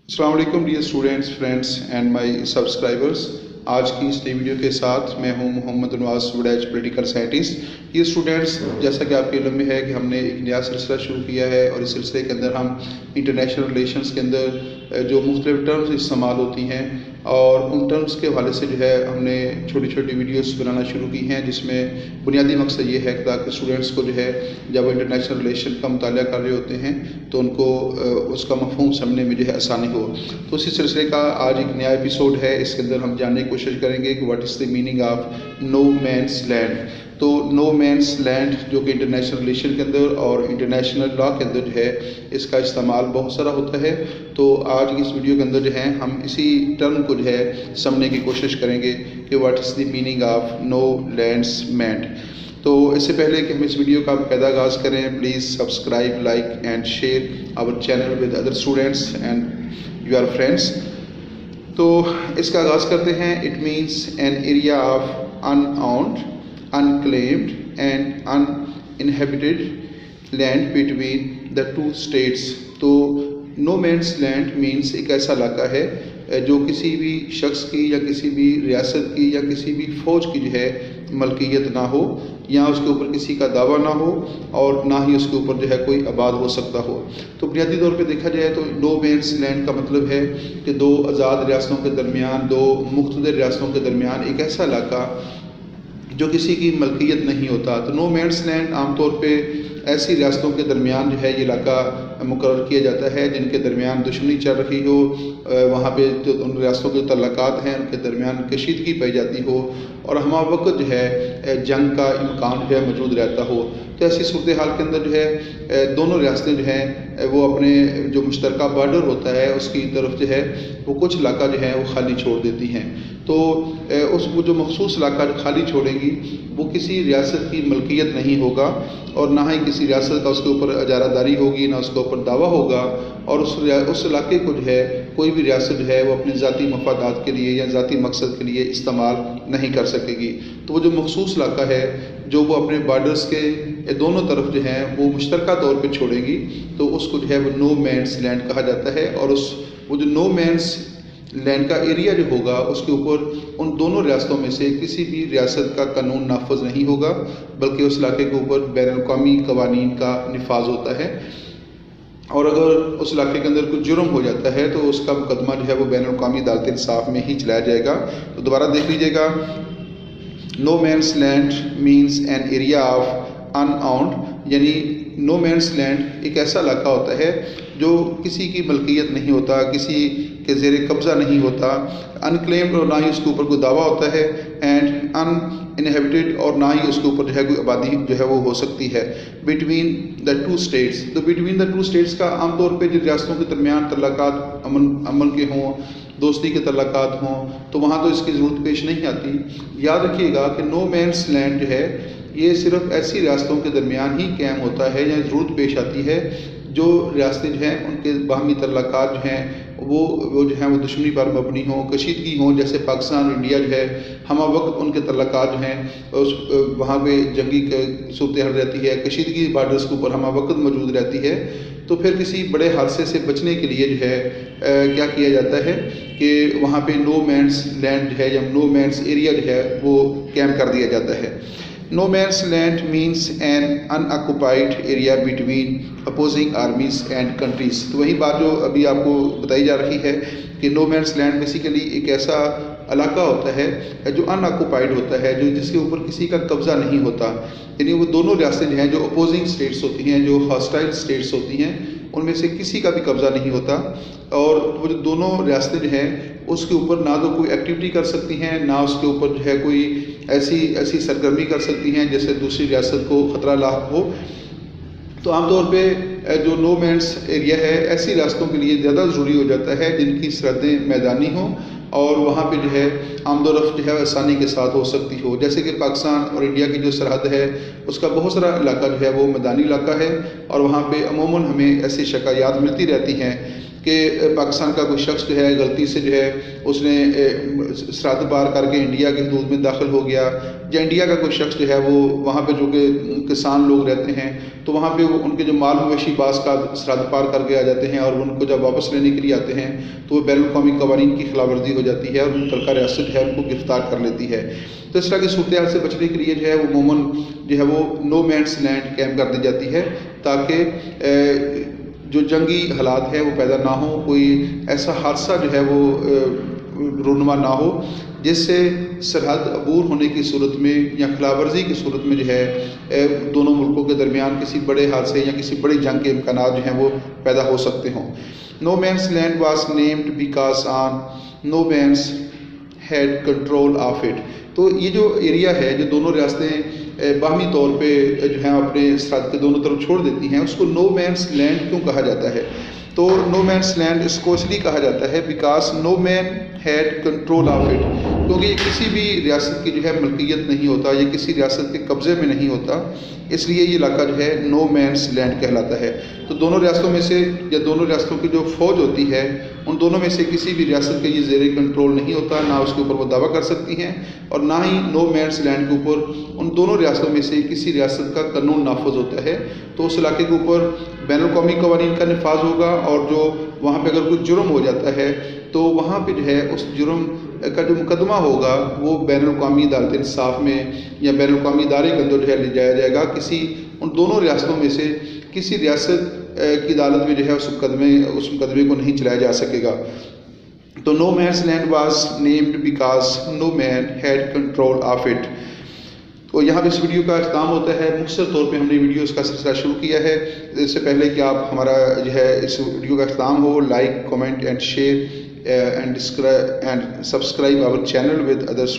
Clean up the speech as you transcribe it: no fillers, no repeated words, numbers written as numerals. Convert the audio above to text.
السلام علیکم dear students friends and my subscribers. آج کی اس نئی ویڈیو کے ساتھ میں ہوں محمد نواز وڈیج پولیٹیکل سائنٹسٹ. یہ اسٹوڈینٹس جیسا کہ آپ کے علم میں ہے کہ ہم نے ایک نیا سلسلہ شروع کیا ہے اور اس سلسلے کے اندر ہم انٹرنیشنل ریلیشنز کے اندر جو مختلف ٹرمز استعمال ہوتی ہیں اور ان ٹرمز کے حوالے سے جو ہے ہم نے چھوٹی چھوٹی ویڈیوز بنانا شروع کی ہیں، جس میں بنیادی مقصد یہ ہے کہ تاکہ اسٹوڈینٹس کو جو ہے جب وہ انٹرنیشنل ریلیشن کا مطالعہ کر رہے ہوتے ہیں تو ان کو اس کا مفہوم سمجھنے میں جو ہے آسانی ہو. تو اسی سلسلے کا آج ایک نیا ایپیسوڈ ہے. اس کے اندر ہم جاننے کی کوشش کریں گے کہ what is the meaning of no man's land. تو نو مینس لینڈ جو کہ انٹرنیشنل ریلیشن کے اندر اور انٹرنیشنل لا کے اندر جو ہے اس کا استعمال بہت سارا ہوتا ہے. تو آج کی اس ویڈیو کے اندر جو ہے ہم اسی ٹرم کو جو ہے سمجھنے کی کوشش کریں گے کہ what is the meaning of no lands mend. تو اس سے پہلے کہ ہم اس ویڈیو کا پیدا آغاز کریں، please subscribe, like and share our channel with other students and your friends. تو اس کا آغاز کرتے ہیں. It means an area of unowned, unclaimed and uninhabited land between the two states. تو no man's land means ایک ایسا علاقہ ہے جو کسی بھی شخص کی یا کسی بھی ریاست کی یا کسی بھی فوج کی جو ہے ملکیت نہ ہو، یا اس کے اوپر کسی کا دعویٰ نہ ہو اور نہ ہی اس کے اوپر جو ہے کوئی آباد ہو سکتا ہو. تو بنیادی طور پہ دیکھا جائے تو نو مینس لینڈ کا مطلب ہے کہ دو آزاد ریاستوں کے درمیان، دو مقتدر ریاستوں کے درمیان ایک ایسا علاقہ جو کسی کی ملکیت نہیں ہوتا. تو نو مینس لینڈ عام طور پہ ایسی ریاستوں کے درمیان جو ہے یہ علاقہ مقرر کیا جاتا ہے جن کے درمیان دشمنی چل رہی ہو، وہاں پہ جو ان ریاستوں کے تعلقات ہیں ان کے درمیان کشیدگی پائی جاتی ہو اور ہمہ وقت جو ہے جنگ کا امکان جو ہے موجود رہتا ہو. تو ایسی صورتحال کے اندر جو ہے دونوں ریاستیں جو ہیں وہ اپنے جو مشترکہ بارڈر ہوتا ہے اس کی طرف جو ہے وہ کچھ علاقہ جو ہے وہ خالی چھوڑ دیتی ہیں. تو وہ جو مخصوص علاقہ جو خالی چھوڑیں گی وہ کسی ریاست کی ملکیت نہیں ہوگا اور نہ ہی کسی ریاست کا اس کے اوپر اجارہ داری ہوگی، نہ اس کے اوپر دعویٰ ہوگا، اور اس علاقے کو جو ہے کوئی بھی ریاست جو ہے وہ اپنے ذاتی مفادات کے لیے یا ذاتی مقصد کے لیے استعمال نہیں کر سکے گی. تو وہ جو مخصوص علاقہ ہے جو وہ اپنے بارڈرز کے دونوں طرف جو ہیں وہ مشترکہ طور پہ چھوڑیں گی تو اس کو جو ہے وہ نو مینس لینڈ کہا جاتا ہے. اور وہ جو نو مینس لینڈ کا ایریا جو ہوگا اس کے اوپر ان دونوں ریاستوں میں سے کسی بھی ریاست کا قانون نافذ نہیں ہوگا، بلکہ اس علاقے کے اوپر بین الاقوامی قوانین کا نفاذ ہوتا ہے. اور اگر اس علاقے کے اندر کچھ جرم ہو جاتا ہے تو اس کا مقدمہ جو ہے وہ بین الاقوامی عدالت انصاف میں ہی چلایا جائے گا. تو دوبارہ دیکھ لیجیے گا. No man's land means an area of unowned, یعنی نو مینس لینڈ ایک ایسا علاقہ ہوتا ہے جو کسی کی ملکیت نہیں ہوتا، کسی کے زیر قبضہ نہیں ہوتا، انکلیمڈ اور نہ ہی اس کے اوپر کوئی دعویٰ ہوتا ہے، اینڈ انہیبیٹڈ اور نہ ہی اس کے اوپر جو ہے کوئی آبادی جو ہے وہ ہو سکتی ہے. بٹوین دا ٹو اسٹیٹس، تو بٹوین دا ٹو اسٹیٹس کا عام طور پہ جن ریاستوں کے درمیان تعلقات امن کے ہوں، دوستی کے تعلقات ہوں، تو وہاں تو اس کی ضرورت پیش نہیں آتی. یاد رکھیے گا کہ نو مینس لینڈ جو ہے یہ صرف ایسی ریاستوں کے درمیان ہی قائم ہوتا ہے یا ضرورت پیش آتی ہے جو ریاستیں جو ہیں ان کے باہمی تعلقات جو ہیں وہ جو ہیں وہ دشمنی پر مبنی ہوں، کشیدگی ہوں. جیسے پاکستان اور انڈیا جو ہے ہمہ وقت ان کے تعلقات جو ہیں وہاں پہ جنگی صورتحال رہتی ہے، کشیدگی بارڈرز کے اوپر ہمہ وقت موجود رہتی ہے. تو پھر کسی بڑے حادثے سے بچنے کے لیے جو ہے کیا کیا جاتا ہے کہ وہاں پہ نو مینس لینڈ جو ہے یا نو مینس ایریا جو ہے وہ قائم کر دیا جاتا ہے. No man's land means an unoccupied area between opposing armies and countries. تو وہی بات جو ابھی آپ کو بتائی جا رہی ہے کہ no man's land بیسیکلی ایک ایسا علاقہ ہوتا ہے جو ان آکوپائڈ ہوتا ہے، جو جس کے اوپر کسی کا قبضہ نہیں ہوتا. یعنی وہ دونوں ریاستیں جو ہیں جو اپوزنگ اسٹیٹس ہوتی ہیں، جو ہاسٹائل اسٹیٹس ہوتی ہیں، ان میں سے کسی کا بھی قبضہ نہیں ہوتا. اور وہ جو دونوں ریاستیں جو ہیں اس کے اوپر نہ تو کوئی ایکٹیویٹی کر سکتی ہیں، نہ اس کے اوپر جو ہے کوئی ایسی سرگرمی کر سکتی ہیں جیسے دوسری ریاست کو خطرہ لاحق ہو. تو عام طور پہ جو نو مینس ایریا ہے ایسی ریاستوں کے لیے زیادہ ضروری ہو جاتا ہے جن کی سرحدیں میدانی ہوں اور وہاں پہ جو ہے آمد و رفت جو ہے آسانی کے ساتھ ہو سکتی ہو. جیسے کہ پاکستان اور انڈیا کی جو سرحد ہے اس کا بہت سارا علاقہ جو ہے وہ میدانی علاقہ ہے، اور وہاں پہ عموماً ہمیں ایسی شکایات ملتی رہتی ہیں کہ پاکستان کا کوئی شخص جو ہے غلطی سے جو ہے اس نے سرحد پار کر کے انڈیا کی حدود میں داخل ہو گیا، یا انڈیا کا کوئی شخص جو ہے وہ وہاں پہ جو کہ کسان لوگ رہتے ہیں تو وہاں پہ ان کے جو مال مویشی بعض کا سرحد پار کر کے آ جاتے ہیں، اور ان کو جب واپس لینے کے لیے آتے ہیں تو وہ بین الاقوامی قوانین کی خلاف ورزی ہو جاتی ہے اور متعلقہ ریاست جو ہے ان کو گرفتار کر لیتی ہے۔ تو اس طرح کی صورتحال سے بچنے کے لیے جو ہے وہ عموماً جو ہے وہ نو مینس لینڈ قائم کر دی جاتی ہے، تاکہ جو جنگی حالات ہیں وہ پیدا نہ ہوں، کوئی ایسا حادثہ جو ہے وہ رونما نہ ہو جس سے سرحد عبور ہونے کی صورت میں یا خلاف ورزی کی صورت میں جو ہے دونوں ملکوں کے درمیان کسی بڑے حادثے یا کسی بڑی جنگ کے امکانات جو ہیں وہ پیدا ہو سکتے ہوں۔ No man's land was named because on no man's had control of it. تو یہ جو ایریا ہے جو دونوں ریاستیں باہمی طور پہ جو ہیں اپنے سرحد کے دونوں طرف چھوڑ دیتی ہیں، اس کو نو مینس لینڈ کیوں کہا جاتا ہے؟ تو نو مینس لینڈ اس کو اس لیے کہا جاتا ہے because no man had control of it, کیونکہ یہ کسی بھی ریاست کی جو ہے ملکیت نہیں ہوتا، یہ کسی ریاست کے قبضے میں نہیں ہوتا، اس لیے یہ علاقہ جو ہے نو مینس لینڈ کہلاتا ہے۔ تو دونوں ریاستوں میں سے یا دونوں ریاستوں کی جو فوج ہوتی ہے ان دونوں میں سے کسی بھی ریاست کے یہ زیر کنٹرول نہیں ہوتا، نہ اس کے اوپر وہ دعویٰ کر سکتی ہیں، اور نہ ہی نو مینس لینڈ کے اوپر ان دونوں ریاستوں میں سے کسی ریاست کا قانون نافذ ہوتا ہے۔ تو اس علاقے کے اوپر بین الاقوامی قوانین کا نفاذ ہوگا، اور جو وہاں پہ اگر کوئی جرم ہو جاتا ہے تو وہاں پہ جو ہے اس جرم کا جو مقدمہ ہوگا وہ بین الاقوامی عدالت انصاف میں یا بین الاقوامی ادارے کے اندر جو ہے لے جایا جائے گا، کسی ان دونوں ریاستوں میں سے کسی ریاست کی عدالت میں جو ہے اس مقدمے کو نہیں چلایا جا سکے گا۔ تو no man's land was named because no man had control of it. تو یہاں پہ اس ویڈیو کا اختتام ہوتا ہے۔ مختصر طور پہ ہم نے ویڈیوز کا سلسلہ شروع کیا ہے۔ اس سے پہلے کہ آپ ہمارا جو ہے اس ویڈیو کا اختتام ہو، like, comment and share and subscribe our channel with other students.